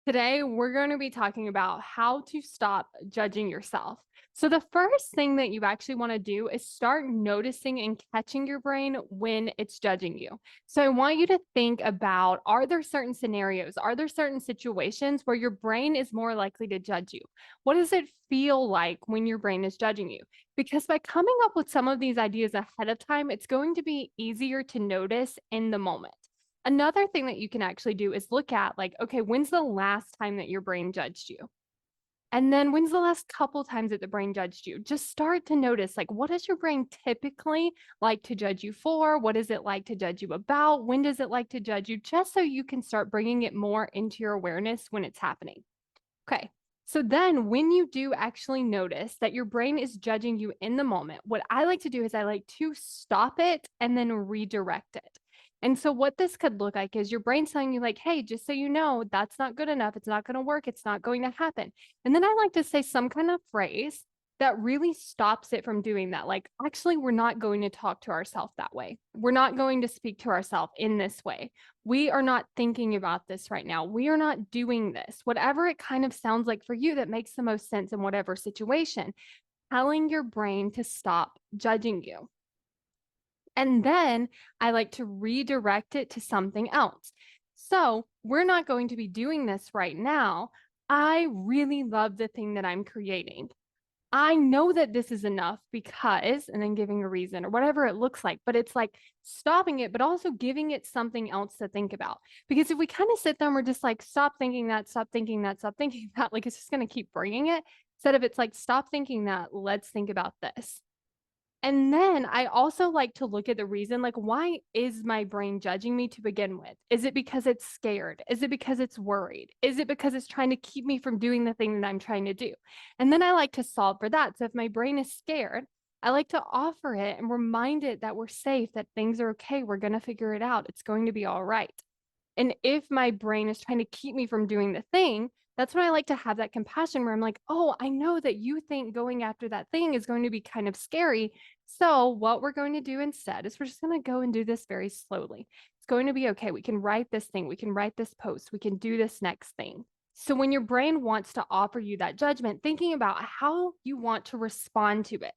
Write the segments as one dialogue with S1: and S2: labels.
S1: Today, we're going to be talking about how to stop judging yourself. So, the first thing that you actually want to do is start noticing and catching your brain when it's judging you. So, I want you to think about, are there certain scenarios, are there certain situations where your brain is more likely to judge you? What does it feel like when your brain is judging you? Because by coming up with some of these ideas ahead of time, it's going to be easier to notice in the moment. Another thing that you can actually do is look at, like, okay, when's the last time that your brain judged you? And then when's the last couple times that the brain judged you? Just start to notice, like, what does your brain typically like to judge you for? What is it like to judge you about? When does it like to judge you? Just so you can start bringing it more into your awareness when it's happening. Okay. So then when you do actually notice that your brain is judging you in the moment, what I like to do is I like to stop it and then redirect it. And so what this could look like is your brain telling you, like, hey, just so you know, that's not good enough. It's not going to work. It's not going to happen. And then I like to say some kind of phrase that really stops it from doing that. Like, actually, we're not going to talk to ourselves that way. We're not going to speak to ourselves in this way. We are not thinking about this right now. We are not doing this. Whatever it kind of sounds like for you that makes the most sense in whatever situation, telling your brain to stop judging you. And then I like to redirect it to something else. So we're not going to be doing this right now. I really love the thing that I'm creating. I know that this is enough because, and then giving a reason or whatever it looks like, but it's like stopping it, but also giving it something else to think about. Because if we kind of sit there and we're just like, stop thinking that, stop thinking that, stop thinking that, like it's just going to keep bringing it. Instead of it's like, stop thinking that, let's think about this. And then I also like to look at the reason, like, why is my brain judging me to begin with? Is it because it's scared? Is it because it's worried? Is it because it's trying to keep me from doing the thing that I'm trying to do? And then I like to solve for that. So if my brain is scared, I like to offer it and remind it that we're safe, that things are okay. We're going to figure it out. It's going to be all right. And if my brain is trying to keep me from doing the thing, that's when I like to have that compassion where I'm like, oh, I know that you think going after that thing is going to be kind of scary. So, what we're going to do instead is we're just going to go and do this very slowly. It's going to be okay. We can write this thing, we can write this post, we can do this next thing. So, when your brain wants to offer you that judgment, thinking about how you want to respond to it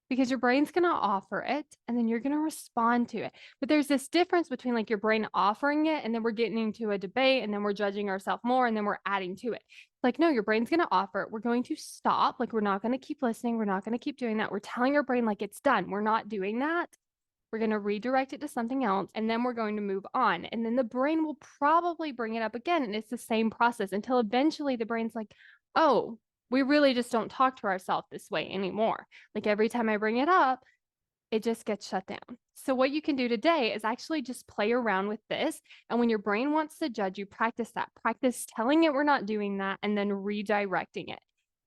S1: because your brain's going to offer it and then you're going to respond to it. But there's this difference between like your brain offering it and then we're getting into a debate and then we're judging ourselves more and then we're adding to it. Like, no, your brain's going to offer it. We're going to stop. Like, we're not going to keep listening. We're not going to keep doing that. We're telling our brain, like, it's done. We're not doing that. We're going to redirect it to something else and then we're going to move on. And then the brain will probably bring it up again. And it's the same process until eventually the brain's like, oh, we really just don't talk to ourselves this way anymore. Like every time I bring it up, it just gets shut down. So, what you can do today is actually just play around with this. And when your brain wants to judge you, practice that. Practice telling it we're not doing that and then redirecting it.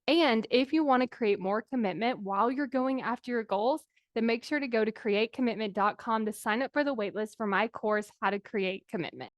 S1: And if you want to create more commitment while you're going after your goals, then make sure to go to createcommitment.com to sign up for the waitlist for my course, How to Create Commitment.